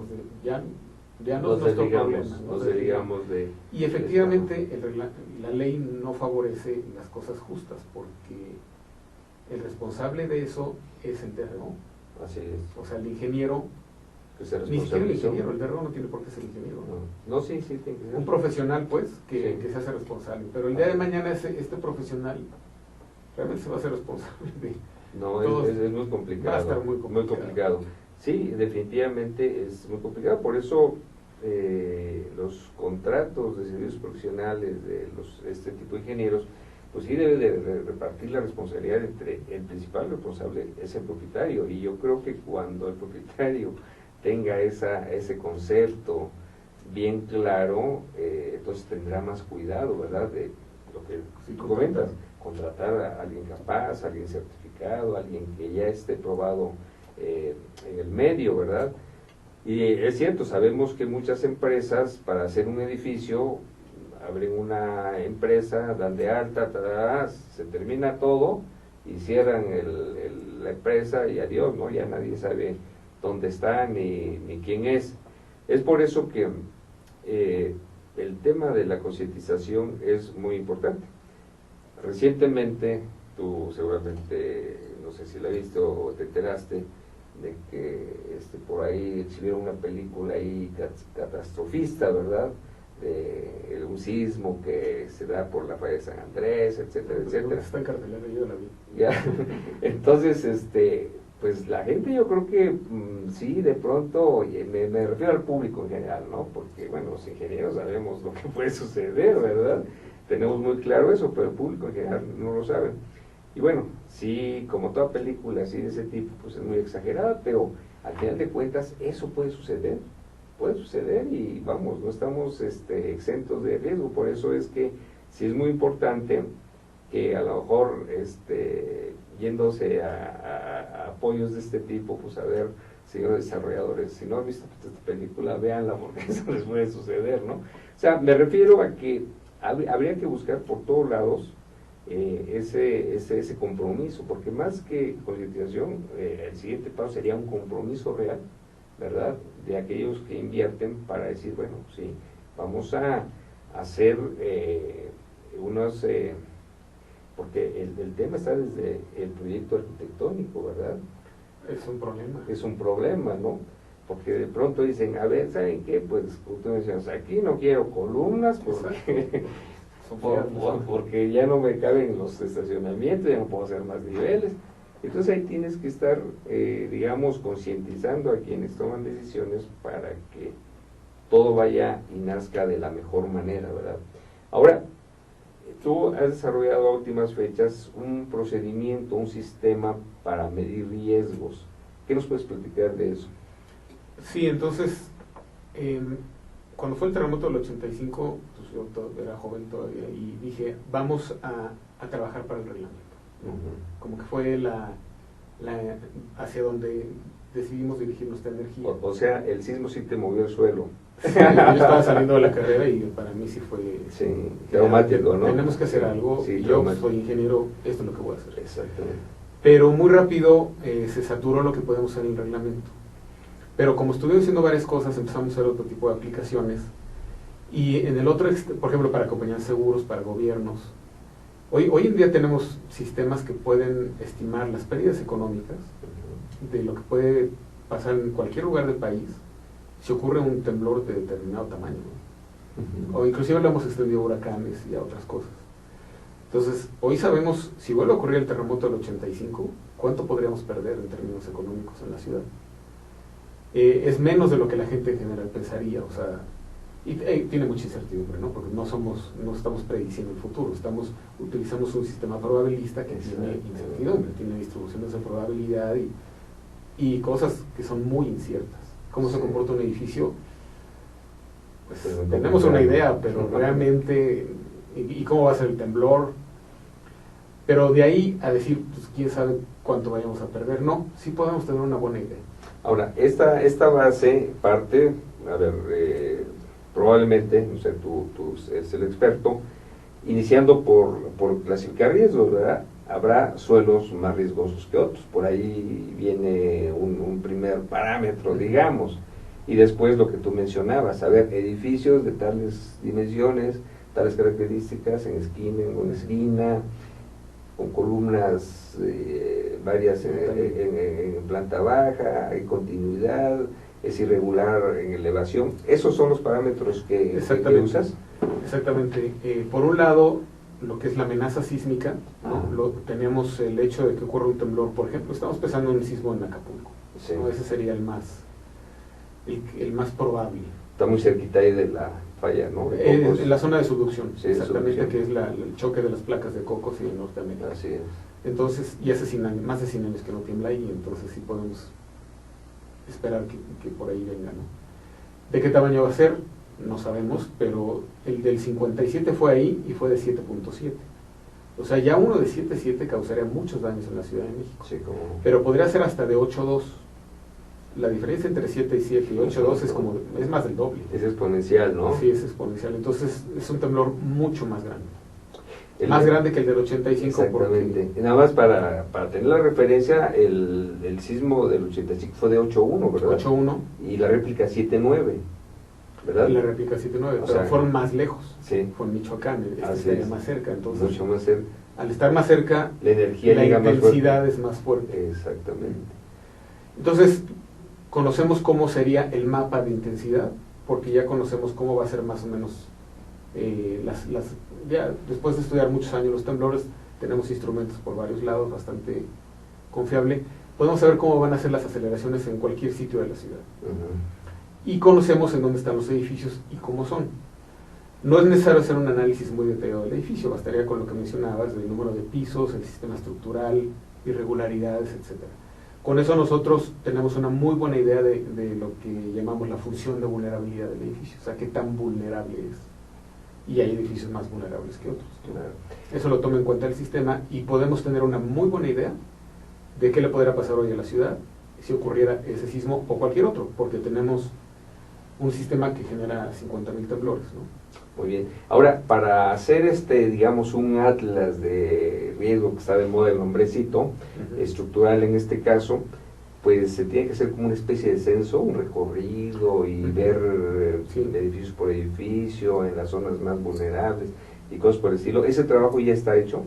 ya no es nuestro problema. Nos desligamos de... Y efectivamente la ley no favorece las cosas justas porque el responsable de eso es el DRO. Así es. O sea, el ingeniero, Que se ni siquiera el responsabilizó. ingeniero, el DRO no tiene por qué ser ingeniero. No, sí, tiene que ser. Un profesional, pues, que Sí. se hace responsable. Pero el día de mañana este profesional realmente se va a hacer responsable de... No, Todos- es muy complicado. va a estar muy complicado. Muy complicado. Sí, definitivamente es muy complicado. Por eso los contratos de servicios profesionales de este tipo de ingenieros, pues sí debe de repartir la responsabilidad entre el principal responsable, es el propietario. Y yo creo que cuando el propietario tenga ese concepto bien claro, entonces tendrá más cuidado, ¿verdad? De lo que Sí, tú comentas, contratar a alguien capaz, a alguien certificado, a alguien que ya esté probado en el medio, ¿verdad? Y es cierto, sabemos que muchas empresas para hacer un edificio abren una empresa, dan de alta, se termina todo y cierran la empresa y adiós, ¿no? Ya nadie sabe dónde está ni quién es. Es por eso que el tema de la concientización es muy importante. Recientemente, tú seguramente, no sé si la viste o te enteraste, de que por ahí exhibieron una película ahí catastrofista, ¿verdad? De un sismo que se da por la falla de San Andrés, etcétera, etcétera. Está en cartelera, yo la vi. Ya. Entonces, pues la gente yo creo que sí, de pronto, oye, me refiero al público en general, ¿no? Porque, bueno, los ingenieros sabemos lo que puede suceder, ¿verdad? Tenemos muy claro eso, pero el público en general no lo sabe. Y bueno, sí, como toda película así de ese tipo, pues es muy exagerada, pero al final de cuentas eso puede suceder y vamos, no estamos exentos de riesgo. Por eso es que sí es muy importante que a lo mejor yéndose a apoyos de este tipo, pues a ver, señores desarrolladores, si no han visto esta película, véanla porque eso les puede suceder, ¿no? O sea, me refiero a que habría que buscar por todos lados ese compromiso, porque más que concientización, el siguiente paso sería un compromiso real, ¿verdad? De aquellos que invierten para decir, bueno, sí, vamos a hacer unos... porque el tema está desde el proyecto arquitectónico, ¿verdad? Es un problema. Es un problema, ¿no? Porque de pronto dicen, a ver, ¿saben qué? Pues, como tú decías, aquí no quiero columnas porque ya no me caben los estacionamientos, ya no puedo hacer más niveles. Entonces ahí tienes que estar, digamos, concientizando a quienes toman decisiones para que todo vaya y nazca de la mejor manera, ¿verdad? Ahora, tú has desarrollado a últimas fechas un procedimiento, un sistema para medir riesgos. ¿Qué nos puedes platicar de eso? Sí, entonces, cuando fue el terremoto del 85, pues yo era joven todavía y dije, vamos a trabajar para el reglamento. Como que fue hacia donde decidimos dirigir nuestra energía. O sea, el sismo sí te movió el suelo. Sí, yo estaba saliendo de la carrera y para mí sí fue traumático, ¿no? Tenemos que hacer algo, Sí, y yo soy ingeniero, esto es lo que voy a hacer. Exactamente. Pero muy rápido se saturó lo que podemos hacer en el reglamento. Pero como estuvimos haciendo varias cosas, empezamos a hacer otro tipo de aplicaciones. Y en el otro, por ejemplo, para compañías de seguros, para gobiernos. Hoy en día tenemos sistemas que pueden estimar las pérdidas económicas de lo que puede pasar en cualquier lugar del país si ocurre un temblor de determinado tamaño, ¿no? O inclusive lo hemos extendido a huracanes y a otras cosas. Entonces, hoy sabemos, si vuelve a ocurrir el terremoto del 85, ¿cuánto podríamos perder en términos económicos en la ciudad? Es menos de lo que la gente en general pensaría, o sea, y tiene mucha incertidumbre, ¿no? Porque no estamos prediciendo el futuro, utilizamos un sistema probabilista que tiene incertidumbre, tiene distribuciones de probabilidad y cosas que son muy inciertas. ¿Cómo se comporta un edificio? Pues tenemos una idea, pero realmente, y cómo va a ser el temblor, pero de ahí a decir, pues quién sabe cuánto vayamos a perder, no, sí podemos tener una buena idea. Ahora, esta base parte, a ver, probablemente, no sé, tú eres el experto, iniciando por clasificar riesgos, ¿verdad? Habrá suelos más riesgosos que otros, por ahí viene un primer parámetro, digamos, y después lo que tú mencionabas, a ver, edificios de tales dimensiones, tales características, en esquina, con columnas varias en planta baja, hay continuidad, es irregular en elevación. ¿Esos son los parámetros que usas? Exactamente. Por un lado, lo que es la amenaza sísmica, ¿no? Tenemos el hecho de que ocurra un temblor, por ejemplo, estamos pensando en un sismo en Acapulco, ¿no? Ese sería el más probable. Está muy cerquita ahí de la falla, ¿no? En la zona de subducción, sí, exactamente, subducción. Que es el choque de las placas de Cocos y de Norteamérica. Así es. Entonces, y hace más de 100 años que no tiembla ahí, entonces sí podemos esperar que por ahí venga, ¿no? ¿De qué tamaño va a ser? No sabemos, pero el del 57 fue ahí y fue de 7.7. O sea, ya uno de 7.7 causaría muchos daños en la Ciudad de México. Sí, como... Pero podría ser hasta de 8.2. La diferencia entre 7 y 7 y 8.2 es más del doble. Es exponencial, ¿no? Sí, es exponencial. Entonces es un temblor mucho más grande. Más grande que el del 85. Exactamente. Porque... Nada más para tener la referencia, el sismo del 85 fue de 8.1, ¿verdad? 8.1. Y la réplica 7.9, ¿verdad? Y la réplica 7.9, pero fueron más lejos. Sí. Fue en Michoacán, estaría más cerca. Entonces, mucho más cerca. Al estar más cerca, la energía la llega intensidad más fuerte. es más fuerte. Exactamente. Entonces, conocemos cómo sería el mapa de intensidad, porque ya conocemos cómo va a ser más o menos ya después de estudiar muchos años los temblores, tenemos instrumentos por varios lados bastante confiable, podemos saber cómo van a ser las aceleraciones en cualquier sitio de la ciudad. Y conocemos en dónde están los edificios y cómo son. No es necesario hacer un análisis muy detallado del edificio, bastaría con lo que mencionabas del número de pisos, el sistema estructural, irregularidades, etcétera. Con eso nosotros tenemos una muy buena idea de lo que llamamos la función de vulnerabilidad del edificio, o sea, qué tan vulnerable es. Y hay edificios más vulnerables que otros. Claro. Eso lo toma en cuenta el sistema y podemos tener una muy buena idea de qué le podría pasar hoy a la ciudad si ocurriera ese sismo o cualquier otro, porque tenemos un sistema que genera 50.000 temblores, ¿no? Muy bien. Ahora, para hacer digamos, un atlas de riesgo, que está de moda el nombrecito, estructural en este caso, pues se tiene que hacer como una especie de censo, un recorrido y ver edificios por edificio, en las zonas más vulnerables y cosas por el estilo. ¿Ese trabajo ya está hecho?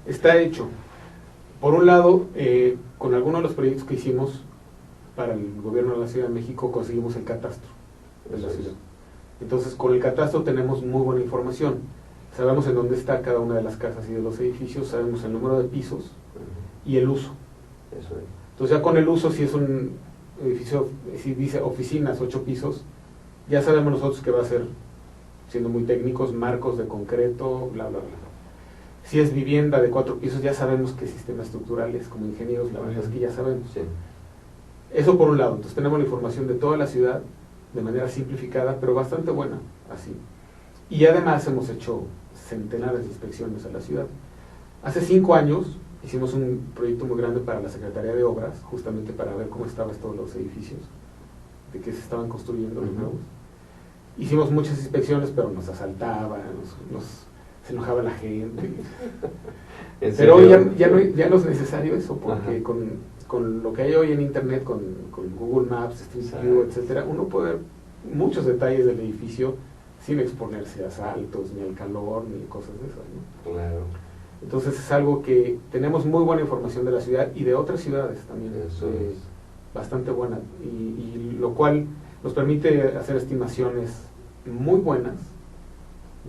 Está hecho. Por un lado, con algunos de los proyectos que hicimos para el gobierno de la Ciudad de México, conseguimos el catastro de la ciudad. Entonces, con el catastro tenemos muy buena información. Sabemos en dónde está cada una de las casas y de los edificios, sabemos el número de pisos y el uso. Eso es. Entonces, ya con el uso, si es un edificio, si dice oficinas, 8 pisos, ya sabemos nosotros que va a ser, siendo muy técnicos, marcos de concreto, bla, bla, bla. Si es vivienda de 4 pisos, ya sabemos qué sistema estructural es. Como ingenieros, la verdad es que ya sabemos. Sí. Eso por un lado. Entonces, tenemos la información de toda la ciudad, de manera simplificada, pero bastante buena, así. Y además hemos hecho centenares de inspecciones a la ciudad. Hace 5 años hicimos un proyecto muy grande para la Secretaría de Obras, justamente para ver cómo estaban todos los edificios, de que se estaban construyendo los nuevos. Hicimos muchas inspecciones, pero nos asaltaban, se enojaba la gente. Pero hoy ya no es necesario eso, porque con lo que hay hoy en Internet, con Google Maps, Street View, etcétera, uno puede ver muchos detalles del edificio sin exponerse a asaltos, ni al calor, ni cosas de esas, ¿no? Claro. Entonces es algo que tenemos muy buena información de la ciudad y de otras ciudades también, bastante buena, y lo cual nos permite hacer estimaciones muy buenas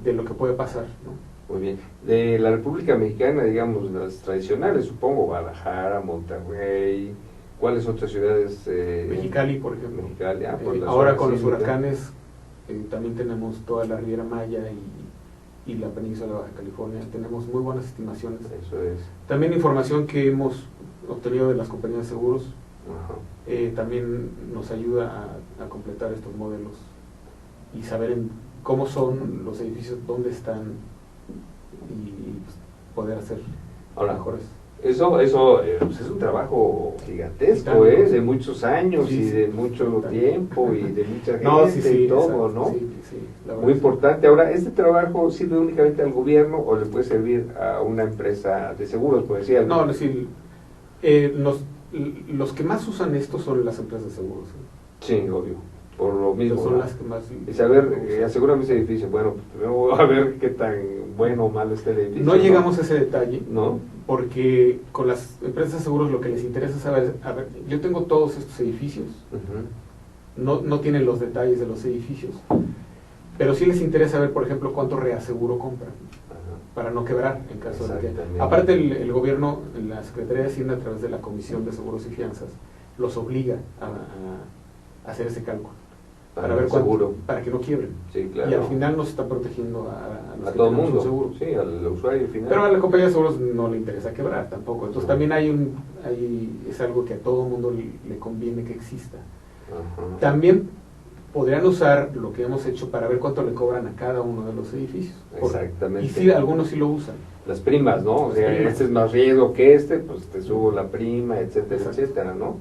de lo que puede pasar, ¿no? Muy bien. De la República Mexicana, digamos, las tradicionales, supongo, Guadalajara, Monterrey, ¿cuáles otras ciudades? Mexicali, por ejemplo. Mexicali, ahora con los huracanes también tenemos toda la Riviera Maya y la península de Baja California. Tenemos muy buenas estimaciones. Eso es. También información que hemos obtenido de las compañías de seguros. También nos ayuda a completar estos modelos y saber cómo son los edificios, dónde están, y pues, poder hacer mejores. Eso pues es un trabajo gigantesco, de muchos años y de mucho tiempo y de mucha gente y todo, exacto, ¿no? Sí, muy importante. Ahora, ¿este trabajo sirve únicamente al gobierno o le puede servir a una empresa de seguros, por decir algo? No, es decir, los que más usan esto son las empresas de seguros. Sí, obvio. Por lo mismo. Son las que más. Y saber, asegúrame ese edificio. Bueno, pues primero voy a ver qué tan bueno o malo está el edificio. No llegamos a ese detalle. ¿No? Porque con las empresas de seguros lo que les interesa es saber, a ver, yo tengo todos estos edificios, no tienen los detalles de los edificios, pero sí les interesa ver, por ejemplo, cuánto reaseguro compran, para no quebrar en caso de que... Aparte el gobierno, la Secretaría de Hacienda, a través de la Comisión de Seguros y Fianzas, los obliga a hacer ese cálculo. Para ver cuánto, para que no quiebren. Sí, claro. Y al final nos está protegiendo a los a que todo el mundo. Seguro. Sí, al usuario final. Pero a la compañía de seguros no le interesa quebrar tampoco. Entonces también es algo que a todo el mundo le conviene que exista. También podrían usar lo que hemos hecho para ver cuánto le cobran a cada uno de los edificios. Exactamente. Y sí, algunos sí lo usan. Las primas, ¿no? O sea, este es más riesgo que pues te subo la prima, etcétera, etcétera, ¿no?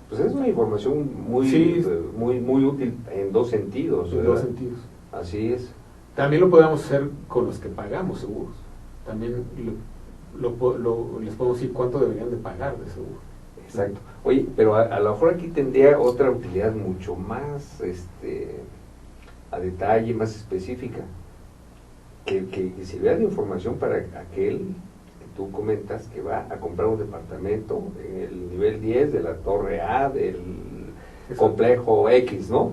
Pues es una información muy útil en dos sentidos. En dos sentidos. Así es. También lo podemos hacer con los que pagamos seguros. También les podemos decir cuánto deberían de pagar de seguro. Exacto. Oye, pero a lo mejor aquí tendría otra utilidad mucho más a detalle, más específica. Que sirviera de información para aquel tú comentas que va a comprar un departamento en el nivel 10 de la torre A del complejo X, ¿no?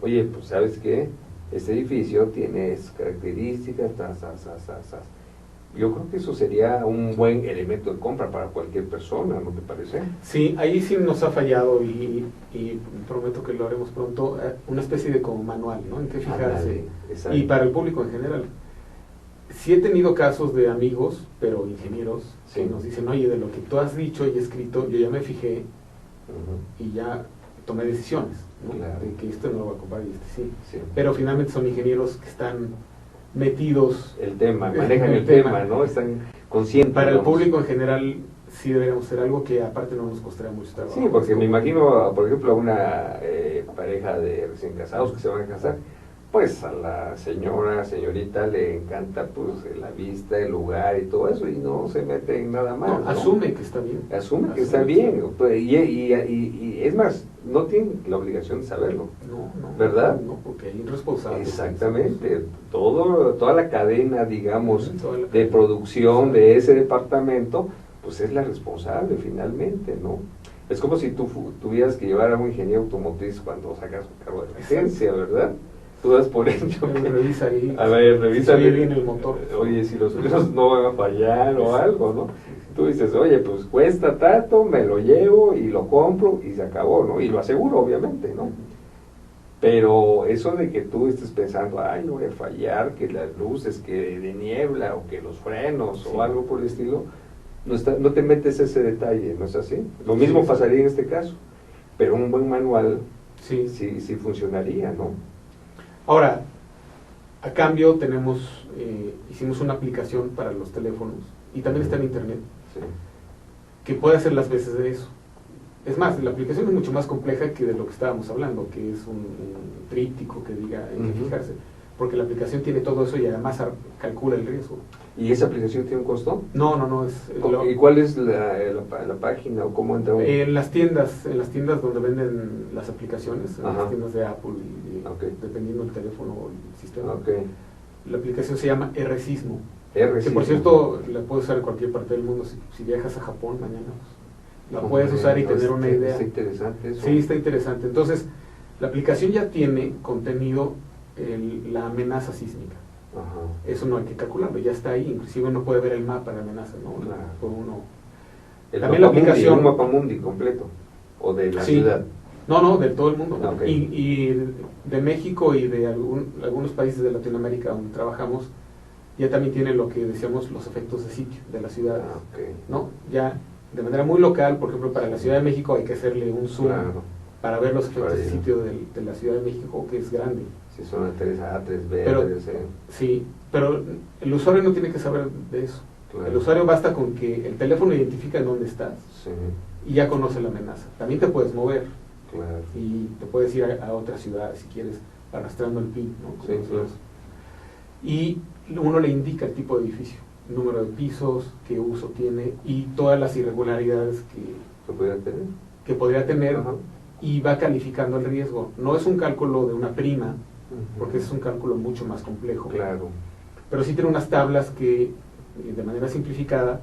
Oye, pues ¿sabes qué? Este edificio tiene características, yo creo que eso sería un buen elemento de compra para cualquier persona, ¿no te parece? Sí, ahí sí nos ha fallado y prometo que lo haremos pronto, una especie de como manual, ¿no? En qué fijarse. Y para el público en general. Sí he tenido casos de amigos, pero ingenieros, que nos dicen, oye, de lo que tú has dicho y escrito, yo ya me fijé y ya tomé decisiones, ¿no? De que esto no lo voy a comprar y este sí. Pero finalmente son ingenieros que están metidos... manejan el tema, ¿no? Están conscientes. Para el público en general sí deberíamos hacer algo que aparte no nos costaría mucho trabajo. Sí, porque me imagino, por ejemplo, a una pareja de recién casados que se van a casar, pues a la señorita le encanta pues la vista, el lugar y todo eso, y no se mete en nada más. No, asume que está bien. Asume que está bien, y es más, no tiene la obligación de saberlo. No, ¿verdad? No, porque hay irresponsables. Exactamente, toda la cadena, digamos, de producción de ese departamento, pues es la responsable finalmente, ¿no? Es como si tú tuvieras que llevar a un ingeniero automotriz cuando sacas un carro de licencia, ¿verdad? Tú das por hecho que... Revisa ahí. A ver, revisa bien el motor. Oye, si los frenos no van a fallar o algo, ¿no? Tú dices, oye, pues cuesta tanto, me lo llevo y lo compro y se acabó, ¿no? Y lo aseguro, obviamente, ¿no? Pero eso de que tú estés pensando, ay, no voy a fallar, que las luces, que de niebla o que los frenos o algo por el estilo, no te metes ese detalle, ¿no es así? Lo mismo pasaría en este caso, pero un buen manual sí funcionaría, ¿no? Ahora, a cambio hicimos una aplicación para los teléfonos y también está en internet. Sí. que puede hacer las veces de eso. Es más, la aplicación es mucho más compleja que de lo que estábamos hablando, que es un tríptico que diga hay que fijarse, porque la aplicación tiene todo eso y además calcula el riesgo. ¿Y esa aplicación tiene un costo? No, ¿Y cuál es la página o cómo entra uno? en las tiendas donde venden las aplicaciones, en Ajá. las tiendas de Apple, Okay. dependiendo del teléfono o el sistema. Okay. La aplicación se llama R-Sismo, R, que por cierto la puedes usar en cualquier parte del mundo. Si viajas a Japón mañana, pues, la puedes usar y tener una idea. Está interesante eso. Sí, está interesante. Entonces, la aplicación ya tiene contenido la amenaza sísmica. Ajá. Eso no hay que calcularlo, ya está ahí. Inclusive uno puede ver el mapa de amenaza, ¿no? Claro. Por uno. El También la aplicación. Un mapa mundi completo. O de la Sí. ciudad. No, de todo el mundo. Okay. Y de México y de algunos países de Latinoamérica donde trabajamos, ya también tiene lo que decíamos los efectos de sitio de la ciudad. Okay. ¿No? Ya de manera muy local, por ejemplo, para la Ciudad de México hay que hacerle un zoom Claro. para ver los efectos de Para sitio de la Ciudad de México, que es grande. Si son a 3A, 3B, Pero, 3C. Sí, pero el usuario no tiene que saber de eso. Claro. El usuario basta con que el teléfono identifica en dónde estás Sí, y ya conoce la amenaza. También te puedes mover claro. y te puedes ir a otra ciudad si quieres, arrastrando el PIN, ¿no? Sí, claro. Y uno le indica el tipo de edificio, número de pisos, qué uso tiene y todas las irregularidades ¿Se podría tener? que podría tener. Ajá. Y va calificando el riesgo. No es un cálculo de una prima, Ujú. porque es un cálculo mucho más complejo. Claro. Pero sí tiene unas tablas que, de manera simplificada,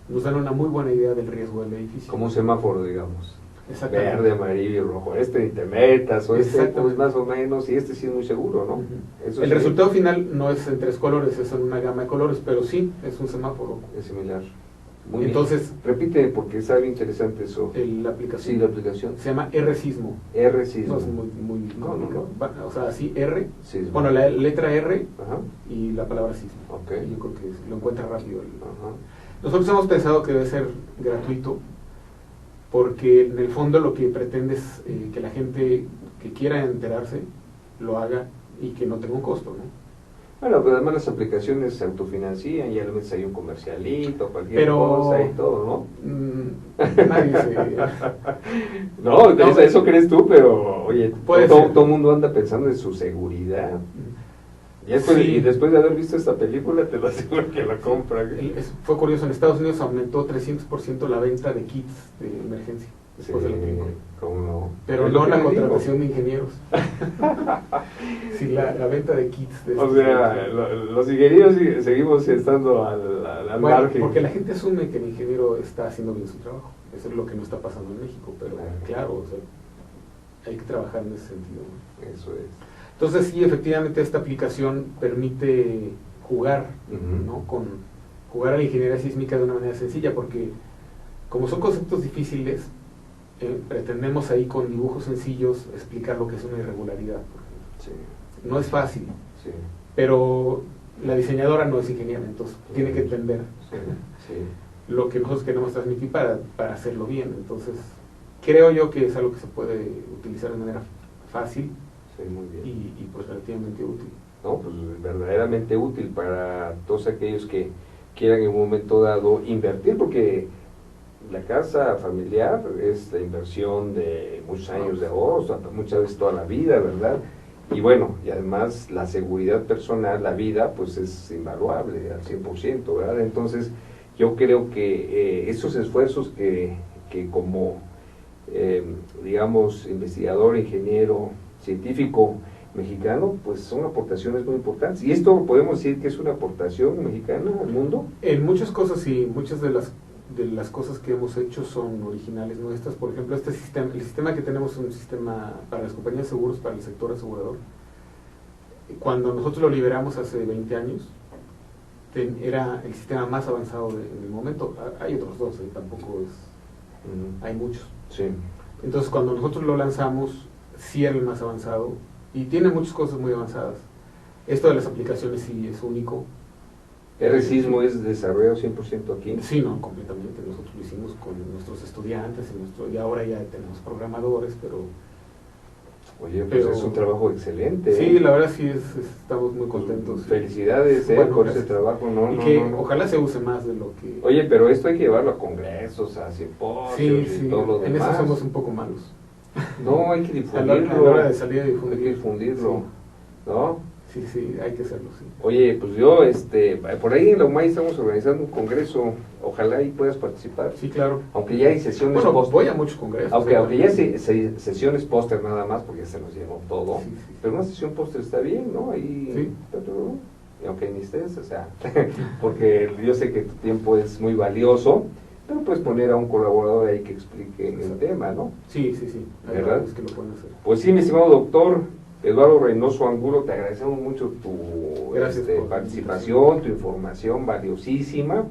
nos dan una muy buena idea del riesgo del edificio. Como un semáforo, digamos. Exactamente. Verde, amarillo y rojo. Ni te metas, o Exactamente. pues más o menos, y sí es muy seguro, ¿no? Ujú. Eso El sí resultado final no es en 3 colores, es en una gama de colores, pero sí, es un semáforo. es similar. Muy Entonces, bien. Repite, porque es algo interesante eso. la aplicación Sí, la aplicación. se llama R-Sismo. R, sí. No es muy No, complicado. O sea, así R, Sí, bueno, la letra R Ajá. y la palabra sismo. Ok. Yo creo que lo encuentra rápido. Ajá. Nosotros hemos pensado que debe ser gratuito, porque en el fondo lo que pretende es que la gente que quiera enterarse lo haga y que no tenga un costo, ¿no? Bueno, pero además las aplicaciones se autofinancian, ya le metes ahí un comercialito, cualquier Pero cosa y todo, ¿no? Nadie se... No, No, eso crees tú, pero oye, puede todo ser. el mundo anda pensando en su seguridad. Sí. Y después de haber visto esta película, te lo aseguro que la compra. Fue curioso, en Estados Unidos aumentó 300% la venta de kits de emergencia después de la película. ¿Cómo no? Pero Es lo no que la te digo. contratación de ingenieros. Sí, la venta de kits. De O sea, los ingenieros seguimos estando al bueno, margen. porque la gente asume que el ingeniero está haciendo bien su trabajo. Eso es lo que no está pasando en México, pero claro, o sea, hay que trabajar en ese sentido, ¿no? Eso es. Entonces sí, efectivamente esta aplicación permite jugar, Ujú. ¿no? Jugar a la ingeniería sísmica de una manera sencilla, porque como son conceptos difíciles, pretendemos ahí con dibujos sencillos explicar lo que es una irregularidad. Sí, No es fácil, sí, pero la diseñadora no es ingeniera, entonces tiene que entender sí, sí. lo que nosotros queremos transmitir para hacerlo bien. Entonces creo yo que es algo que se puede utilizar de manera fácil Sí, muy bien. y pues relativamente útil. No, pues verdaderamente útil para todos aquellos que quieran en un momento dado invertir, porque la casa familiar es la inversión de muchos años de ahorro, muchas veces toda la vida, ¿verdad? Y bueno, y además la seguridad personal, la vida, pues es invaluable al 100%, ¿verdad? Entonces, yo creo que esos esfuerzos que como, digamos, investigador, ingeniero, científico mexicano, pues son aportaciones muy importantes. ¿Y esto podemos decir que es una aportación mexicana al mundo? En muchas cosas sí, muchas de las cosas que hemos hecho son originales nuestras. Por ejemplo, el sistema que tenemos es un sistema para las compañías de seguros, para el sector asegurador. Cuando nosotros lo liberamos hace 20 años, era el sistema más avanzado en el momento. Hay otros dos, tampoco es... Hay muchos. Sí. Entonces, cuando nosotros lo lanzamos, sí era el más avanzado y tiene muchas cosas muy avanzadas. Esto de las aplicaciones sí es único. ¿R-Sismo es desarrollado 100% aquí? Sí, no, completamente. Nosotros lo hicimos con nuestros estudiantes y ahora ya tenemos programadores, pero Oye, pues Pero- es un trabajo excelente. Sí, la verdad sí estamos muy contentos. Felicidades Bueno, por ese gracias. trabajo, no, Y no, que no, no. ojalá se use más de lo que... Oye, pero esto hay que llevarlo a congresos, a simposios sí, y sí, todo lo en demás. eso somos un poco malos. No, hay que A la difundirlo. hora de salir a difundir. Hay que difundirlo, ¿no? Sí, sí, hay que hacerlo, sí. Oye, pues yo, por ahí en la UMAI estamos organizando un congreso, ojalá ahí puedas participar. Sí, claro. Aunque ya hay sesiones Bueno, póster. voy a muchos congresos. Aunque ya sesiones póster nada más, porque ya se nos llenó todo. Sí, sí. Pero una sesión póster está bien, ¿no? Ahí, Sí. y aunque ni estés, o sea, porque yo sé que tu tiempo es muy valioso, pero puedes poner a un colaborador ahí que explique el tema, ¿no? Sí, sí, sí. Hay ¿Verdad? varios que lo pueden hacer. Pues sí, mi estimado doctor Eduardo Reynoso Angulo, te agradecemos mucho tu Gracias por la participación, tu información valiosísima.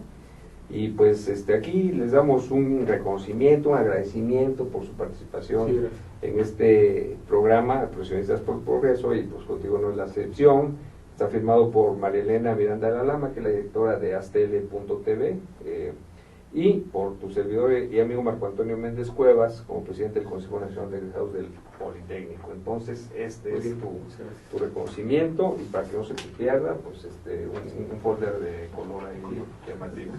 Y pues aquí les damos un reconocimiento, un agradecimiento por su participación Sí, gracias. en este programa, Profesionistas por Progreso, y pues contigo no es la excepción. Está firmado por María Elena Miranda de la Lama, que es la directora de Astele.tv, y por tu servidor y amigo Marco Antonio Méndez Cuevas, como presidente del Consejo Nacional de Egresados del Politécnico. Entonces, este es tu reconocimiento, y para que no se te pierda, pues un folder de color ahí llamativo.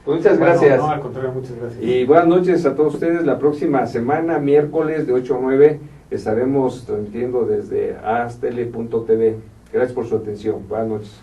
Pues muchas gracias. No, al contrario, muchas gracias. Y buenas noches a todos ustedes. La próxima semana, miércoles de 8 a 9, estaremos transmitiendo desde astele.tv. Gracias por su atención. Buenas noches.